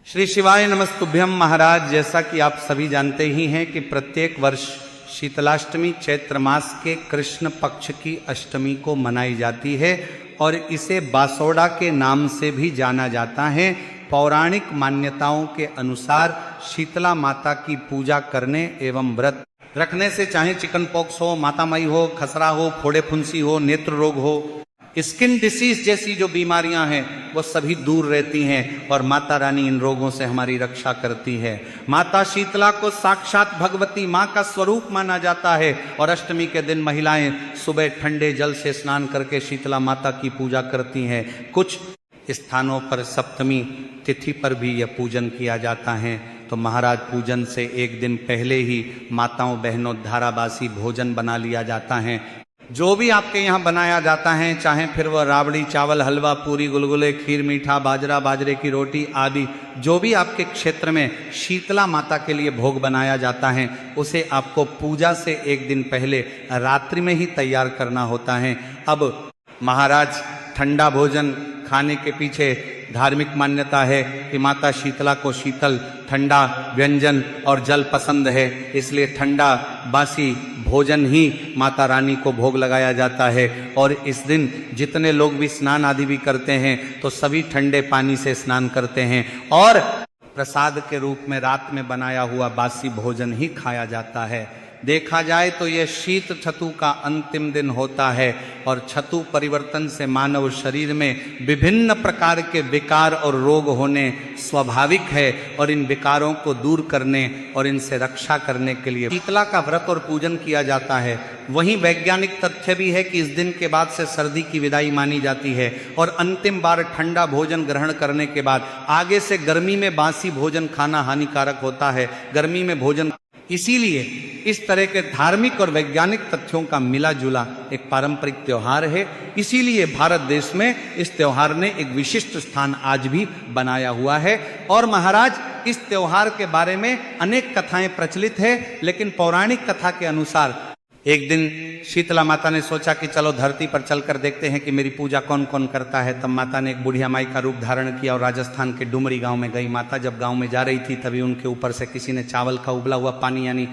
श्री शिवाय नमस्तुभ्यम। महाराज, जैसा कि आप सभी जानते ही हैं कि प्रत्येक वर्ष शीतलाष्टमी चैत्र मास के कृष्ण पक्ष की अष्टमी को मनाई जाती है और इसे बासोड़ा के नाम से भी जाना जाता है। पौराणिक मान्यताओं के अनुसार शीतला माता की पूजा करने एवं व्रत रखने से चाहे चिकन पॉक्स हो, मातामई हो, खसरा हो, फोड़े फुंसी हो, नेत्र रोग हो, स्किन डिसीज जैसी जो बीमारियां हैं वो सभी दूर रहती हैं और माता रानी इन रोगों से हमारी रक्षा करती है। माता शीतला को साक्षात भगवती माँ का स्वरूप माना जाता है और अष्टमी के दिन महिलाएं सुबह ठंडे जल से स्नान करके शीतला माता की पूजा करती हैं। कुछ स्थानों पर सप्तमी तिथि पर भी यह पूजन किया जाता है। तो महाराज, पूजन से एक दिन पहले ही माताओं बहनों धाराबासी भोजन बना लिया जाता है। जो भी आपके यहाँ बनाया जाता है, चाहे फिर वह राबड़ी, चावल, हलवा, पूरी, गुलगुले, खीर, मीठा, बाजरा, बाजरे की रोटी आदि जो भी आपके क्षेत्र में शीतला माता के लिए भोग बनाया जाता है, उसे आपको पूजा से एक दिन पहले रात्रि में ही तैयार करना होता है। अब महाराज, ठंडा भोजन खाने के पीछे धार्मिक मान्यता है कि माता शीतला को शीतल, ठंडा व्यंजन और जल पसंद है, इसलिए ठंडा बासी भोजन ही माता रानी को भोग लगाया जाता है। और इस दिन जितने लोग भी स्नान आदि भी करते हैं तो सभी ठंडे पानी से स्नान करते हैं और प्रसाद के रूप में रात में बनाया हुआ बासी भोजन ही खाया जाता है। देखा जाए तो यह शीत छतु का अंतिम दिन होता है और छतु परिवर्तन से मानव शरीर में विभिन्न प्रकार के विकार और रोग होने स्वाभाविक है और इन विकारों को दूर करने और इनसे रक्षा करने के लिए शीतला का व्रत और पूजन किया जाता है। वहीं वैज्ञानिक तथ्य भी है कि इस दिन के बाद से सर्दी की विदाई मानी जाती है और अंतिम बार ठंडा भोजन ग्रहण करने के बाद आगे से गर्मी में बासी भोजन खाना हानिकारक होता है। गर्मी में भोजन, इसीलिए इस तरह के धार्मिक और वैज्ञानिक तथ्यों का मिला जुला एक पारंपरिक त्योहार है। इसीलिए भारत देश में इस त्योहार ने एक विशिष्ट स्थान आज भी बनाया हुआ है। और महाराज, इस त्योहार के बारे में अनेक कथाएं प्रचलित है, लेकिन पौराणिक कथा के अनुसार एक दिन शीतला माता ने सोचा कि चलो धरती पर चलकर देखते हैं कि मेरी पूजा कौन कौन करता है। तब माता ने एक बुढ़िया माई का रूप धारण किया और राजस्थान के डुमरी गांव में गई। माता जब गांव में जा रही थी तभी उनके ऊपर से किसी ने चावल का उबला हुआ पानी यानी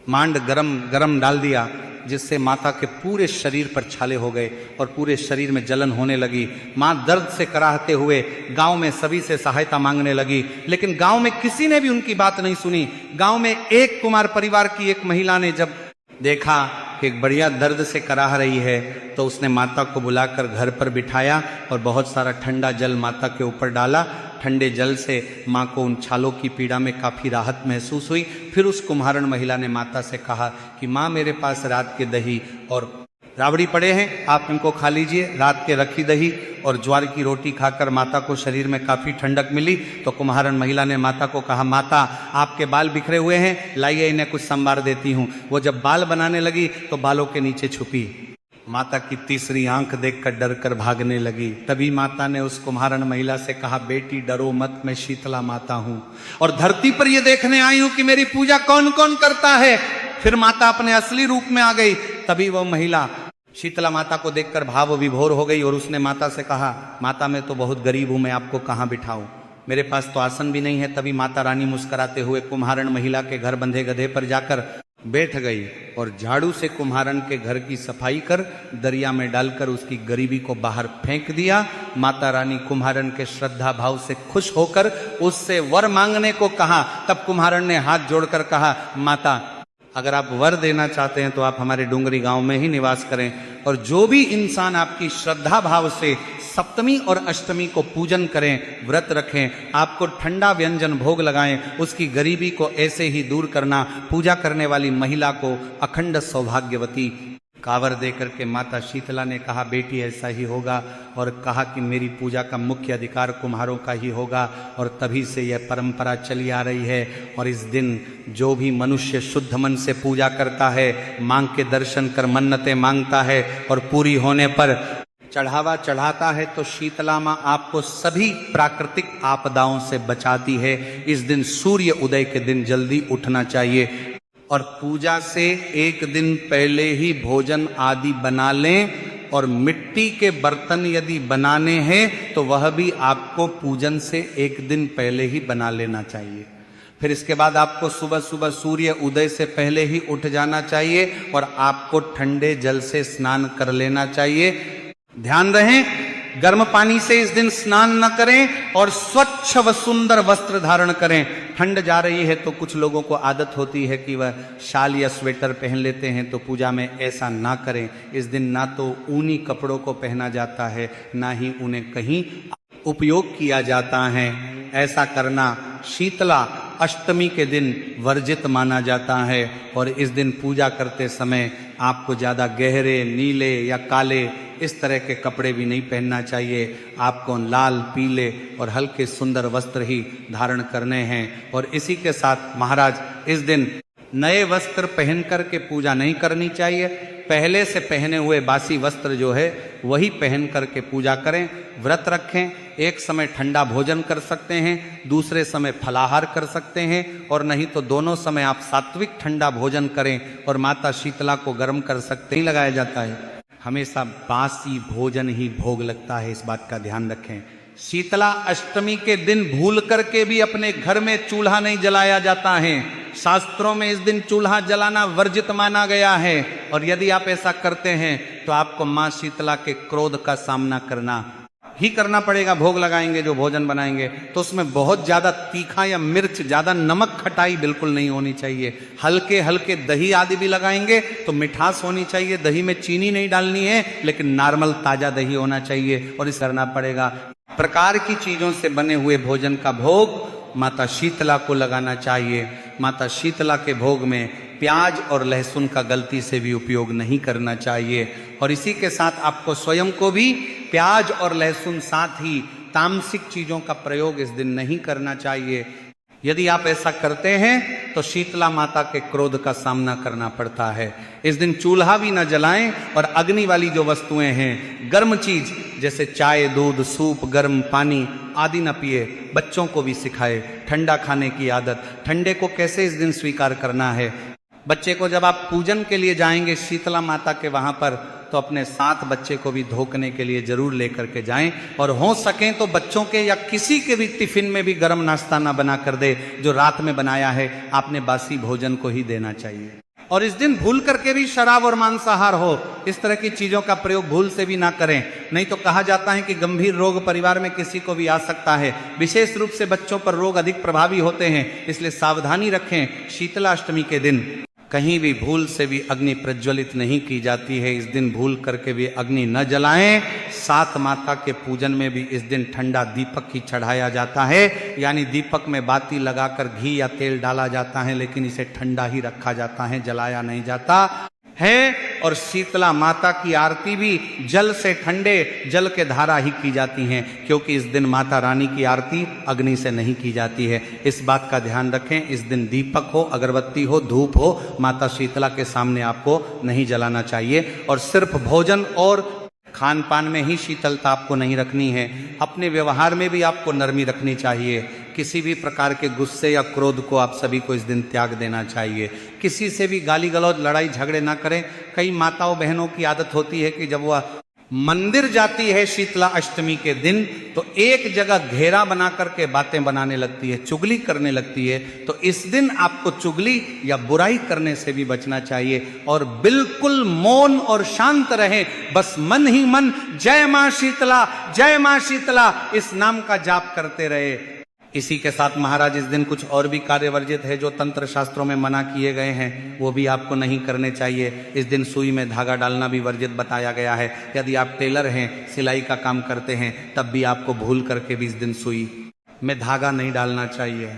मांड गरम डाल दिया, जिससे माता के पूरे शरीर पर छाले हो गए और पूरे शरीर में जलन होने लगी। माँ दर्द से कराहते हुए गांव में सभी से सहायता मांगने लगी, लेकिन गांव में किसी ने भी उनकी बात नहीं सुनी। गांव में एक कुमार परिवार की एक महिला ने जब देखा कि एक बढ़िया दर्द से कराह रही है तो उसने माता को बुलाकर घर पर बिठाया और बहुत सारा ठंडा जल माता के ऊपर डाला। ठंडे जल से माँ को उन छालों की पीड़ा में काफ़ी राहत महसूस हुई। फिर उस कुम्हारण महिला ने माता से कहा कि माँ, मेरे पास रात के दही और राबड़ी पड़े हैं, आप इनको खा लीजिए। रात के रखी दही और ज्वार की रोटी खाकर माता को शरीर में काफ़ी ठंडक मिली। तो कुम्हारण महिला ने माता को कहा, माता, आपके बाल बिखरे हुए हैं, लाइए इन्हें कुछ संवार देती हूँ। वो जब बाल बनाने लगी तो बालों के नीचे छुपी माता की तीसरी आंख देखकर डर कर भागने लगी। तभी माता ने उस कुम्हारण महिला से कहा, बेटी डरो मत, मैं शीतला माता हूँ और धरती पर ये देखने आई हूँ कि मेरी पूजा कौन कौन करता है। फिर माता अपने असली रूप में आ गई। तभी वो महिला शीतला माता को देखकर भाव विभोर हो गई और उसने माता से कहा, माता, मैं तो बहुत गरीब हूँ, मैं आपको कहाँ बिठाऊं, मेरे पास तो आसन भी नहीं है। तभी माता रानी मुस्कुराते हुए कुम्हारण महिला के घर बंधे गधे पर जाकर बैठ गई और झाड़ू से कुम्हारण के घर की सफाई कर दरिया में डालकर उसकी गरीबी को बाहर फेंक दिया। माता रानी कुम्हारण के श्रद्धा भाव से खुश होकर उससे वर मांगने को कहा। तब कुम्हारण ने हाथ जोड़कर कहा, माता, अगर आप वर देना चाहते हैं तो आप हमारे डुंगरी गांव में ही निवास करें और जो भी इंसान आपकी श्रद्धा भाव से सप्तमी और अष्टमी को पूजन करें, व्रत रखें, आपको ठंडा व्यंजन भोग लगाएं, उसकी गरीबी को ऐसे ही दूर करना। पूजा करने वाली महिला को अखंड सौभाग्यवती कावर देकर के माता शीतला ने कहा, बेटी ऐसा ही होगा, और कहा कि मेरी पूजा का मुख्य अधिकार कुम्हारों का ही होगा। और तभी से यह परंपरा चली आ रही है। और इस दिन जो भी मनुष्य शुद्ध मन से पूजा करता है, मांग के दर्शन कर मन्नतें मांगता है और पूरी होने पर चढ़ावा चढ़ाता है, तो शीतला माँ आपको सभी प्राकृतिक आपदाओं से बचाती है। इस दिन सूर्य उदय के दिन जल्दी उठना चाहिए और पूजा से एक दिन पहले ही भोजन आदि बना लें और मिट्टी के बर्तन यदि बनाने हैं तो वह भी आपको पूजन से एक दिन पहले ही बना लेना चाहिए। फिर इसके बाद आपको सुबह सुबह सूर्य उदय से पहले ही उठ जाना चाहिए और आपको ठंडे जल से स्नान कर लेना चाहिए। ध्यान रहे, गर्म पानी से इस दिन स्नान न करें और स्वच्छ व सुंदर वस्त्र धारण करें। ठंड जा रही है तो कुछ लोगों को आदत होती है कि वह शाल या स्वेटर पहन लेते हैं, तो पूजा में ऐसा ना करें। इस दिन ना तो ऊनी कपड़ों को पहना जाता है, ना ही उन्हें कहीं उपयोग किया जाता है। ऐसा करना शीतला अष्टमी के दिन वर्जित माना जाता है और इस दिन पूजा करते समय आपको ज़्यादा गहरे नीले या काले इस तरह के कपड़े भी नहीं पहनना चाहिए। आपको लाल, पीले और हल्के सुंदर वस्त्र ही धारण करने हैं। और इसी के साथ महाराज इस दिन नए वस्त्र पहन करके पूजा नहीं करनी चाहिए। पहले से पहने हुए बासी वस्त्र जो है वही पहन करके पूजा करें। व्रत रखें, एक समय ठंडा भोजन कर सकते हैं, दूसरे समय फलाहार कर सकते हैं, और नहीं तो दोनों समय आप सात्विक ठंडा भोजन करें और माता शीतला को गर्म कर सकते हैं। लगाया जाता है, हमेशा बासी भोजन ही भोग लगता है, इस बात का ध्यान रखें। शीतला अष्टमी के दिन भूल करके भी अपने घर में चूल्हा नहीं जलाया जाता है। शास्त्रों में इस दिन चूल्हा जलाना वर्जित माना गया है और यदि आप ऐसा करते हैं तो आपको मां शीतला के क्रोध का सामना करना ही करना पड़ेगा। भोग लगाएंगे, जो भोजन बनाएंगे तो उसमें बहुत ज़्यादा तीखा या मिर्च, ज़्यादा नमक खटाई बिल्कुल नहीं होनी चाहिए। हल्के हल्के दही आदि भी लगाएंगे तो मिठास होनी चाहिए। दही में चीनी नहीं डालनी है, लेकिन नॉर्मल ताज़ा दही होना चाहिए और इसे करना पड़ेगा। प्रकार की चीज़ों से बने हुए भोजन का भोग माता शीतला को लगाना चाहिए। माता शीतला के भोग में प्याज और लहसुन का गलती से भी उपयोग नहीं करना चाहिए। और इसी के साथ आपको स्वयं को भी प्याज और लहसुन, साथ ही तामसिक चीज़ों का प्रयोग इस दिन नहीं करना चाहिए। यदि आप ऐसा करते हैं तो शीतला माता के क्रोध का सामना करना पड़ता है। इस दिन चूल्हा भी न जलाएं और अग्नि वाली जो वस्तुएं हैं, गर्म चीज जैसे चाय, दूध, सूप, गर्म पानी आदि न पिए। बच्चों को भी सिखाए ठंडा खाने की आदत। ठंडे को कैसे इस दिन स्वीकार करना है। बच्चे को जब आप पूजन के लिए जाएंगे शीतला माता के वहां पर, तो अपने साथ बच्चे को भी धोखने के लिए जरूर लेकर के जाएं। और हो सकें तो बच्चों के या किसी के भी टिफिन में भी गर्म नाश्ता ना बना कर दे। जो रात में बनाया है आपने बासी भोजन को ही देना चाहिए। और इस दिन भूल करके भी शराब और मांसाहार हो, इस तरह की चीजों का प्रयोग भूल से भी ना करें। नहीं तो कहा जाता है कि गंभीर रोग परिवार में किसी को भी आ सकता है। विशेष रूप से बच्चों पर रोग अधिक प्रभावी होते हैं, इसलिए सावधानी रखें। शीतला अष्टमी के दिन कहीं भी भूल से भी अग्नि प्रज्वलित नहीं की जाती है। इस दिन भूल करके भी अग्नि न जलाएं। सात माता के पूजन में भी इस दिन ठंडा दीपक ही चढ़ाया जाता है, यानी दीपक में बाती लगाकर घी या तेल डाला जाता है, लेकिन इसे ठंडा ही रखा जाता है, जलाया नहीं जाता है। और शीतला माता की आरती भी जल से, ठंडे जल के धारा ही की जाती हैं, क्योंकि इस दिन माता रानी की आरती अग्नि से नहीं की जाती है। इस बात का ध्यान रखें। इस दिन दीपक हो, अगरबत्ती हो, धूप हो, माता शीतला के सामने आपको नहीं जलाना चाहिए। और सिर्फ भोजन और खान पान में ही शीतलता आपको नहीं रखनी है, अपने व्यवहार में भी आपको नरमी रखनी चाहिए। किसी भी प्रकार के गुस्से या क्रोध को आप सभी को इस दिन त्याग देना चाहिए। किसी से भी गाली गलौज, लड़ाई झगड़े ना करें। कई माताओं बहनों की आदत होती है कि जब वह मंदिर जाती है शीतला अष्टमी के दिन, तो एक जगह घेरा बना करके बातें बनाने लगती है, चुगली करने लगती है। तो इस दिन आपको चुगली या बुराई करने से भी बचना चाहिए और बिल्कुल मौन और शांत रहे। बस मन ही मन जय मां शीतला, जय मां शीतला इस नाम का जाप करते रहे। इसी के साथ महाराज इस दिन कुछ और भी कार्य वर्जित है जो तंत्र शास्त्रों में मना किए गए हैं, वो भी आपको नहीं करने चाहिए। इस दिन सुई में धागा डालना भी वर्जित बताया गया है। यदि आप टेलर हैं, सिलाई का काम करते हैं, तब भी आपको भूल करके भी इस दिन सुई में धागा नहीं डालना चाहिए।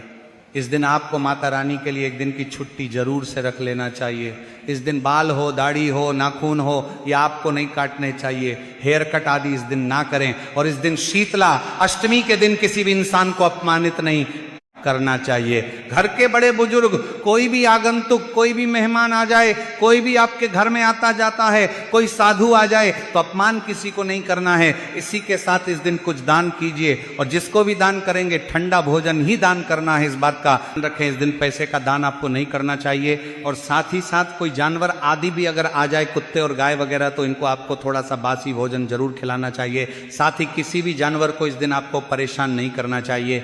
इस दिन आपको माता रानी के लिए एक दिन की छुट्टी जरूर से रख लेना चाहिए। इस दिन बाल हो, दाढ़ी हो, नाखून हो, या आपको नहीं काटने चाहिए। हेयर कट आदि इस दिन ना करें। और इस दिन शीतला अष्टमी के दिन किसी भी इंसान को अपमानित नहीं करना चाहिए। घर के बड़े बुजुर्ग, कोई भी आगंतुक, कोई भी मेहमान आ जाए, कोई भी आपके घर में आता जाता है, कोई साधु आ जाए तो अपमान किसी को नहीं करना है। इसी के साथ इस दिन कुछ दान कीजिए, और जिसको भी दान करेंगे ठंडा भोजन ही दान करना है, इस बात का ध्यान रखें। इस दिन पैसे का दान आपको नहीं करना चाहिए। और साथ ही साथ कोई जानवर आदि भी अगर आ जाए, कुत्ते और गाय वगैरह, तो इनको आपको थोड़ा सा बासी भोजन जरूर खिलाना चाहिए। साथ ही किसी भी जानवर को इस दिन आपको परेशान नहीं करना चाहिए।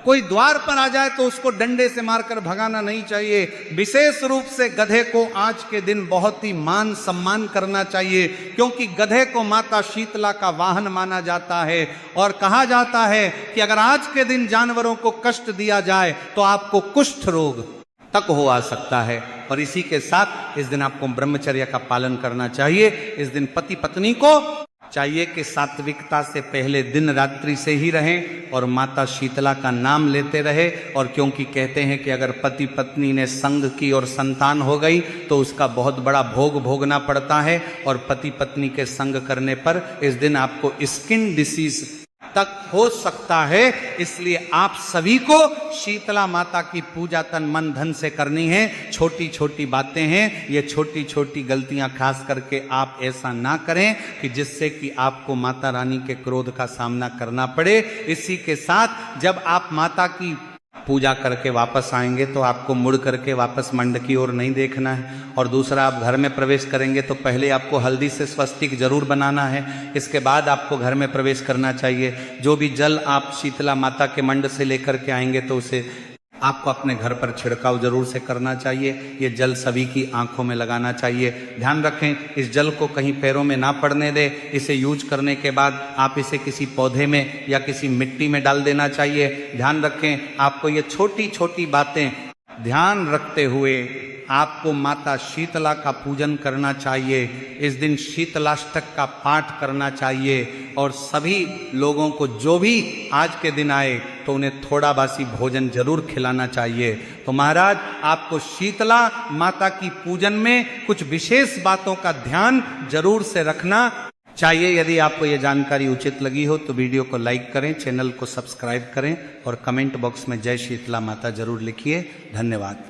कोई द्वार पर आ जाए तो उसको डंडे से मारकर भगाना नहीं चाहिए। विशेष रूप से गधे को आज के दिन बहुत ही मान सम्मान करना चाहिए, क्योंकि गधे को माता शीतला का वाहन माना जाता है। और कहा जाता है कि अगर आज के दिन जानवरों को कष्ट दिया जाए तो आपको कुष्ठ रोग तक हो आ सकता है। और इसी के साथ इस दिन आपको ब्रह्मचर्य का पालन करना चाहिए। इस दिन पति पत्नी को चाहिए कि सात्विकता से पहले दिन रात्रि से ही रहें और माता शीतला का नाम लेते रहे। और क्योंकि कहते हैं कि अगर पति पत्नी ने संग की और संतान हो गई तो उसका बहुत बड़ा भोग भोगना पड़ता है। और पति पत्नी के संग करने पर इस दिन आपको स्किन डिसीज तक हो सकता है। इसलिए आप सभी को शीतला माता की पूजा तन मन धन से करनी है। छोटी छोटी बातें हैं, ये छोटी छोटी गलतियां खास करके आप ऐसा ना करें कि जिससे कि आपको माता रानी के क्रोध का सामना करना पड़े। इसी के साथ जब आप माता की पूजा करके वापस आएंगे तो आपको मुड़ करके वापस मंड की ओर नहीं देखना है। और दूसरा, आप घर में प्रवेश करेंगे तो पहले आपको हल्दी से स्वस्तिक जरूर बनाना है, इसके बाद आपको घर में प्रवेश करना चाहिए। जो भी जल आप शीतला माता के मंड से लेकर के आएंगे तो उसे आपको अपने घर पर छिड़काव जरूर से करना चाहिए। ये जल सभी की आंखों में लगाना चाहिए। ध्यान रखें, इस जल को कहीं पैरों में ना पड़ने दें। इसे यूज करने के बाद आप इसे किसी पौधे में या किसी मिट्टी में डाल देना चाहिए। ध्यान रखें, आपको ये छोटी छोटी बातें ध्यान रखते हुए आपको माता शीतला का पूजन करना चाहिए। इस दिन शीतलाष्टक का पाठ करना चाहिए। और सभी लोगों को जो भी आज के दिन आए तो उन्हें थोड़ा बासी भोजन जरूर खिलाना चाहिए। तो महाराज, आपको शीतला माता की पूजन में कुछ विशेष बातों का ध्यान जरूर से रखना चाहिए। यदि आपको ये जानकारी उचित लगी हो तो वीडियो को लाइक करें, चैनल को सब्सक्राइब करें और कमेंट बॉक्स में जय शीतला माता जरूर लिखिए। धन्यवाद।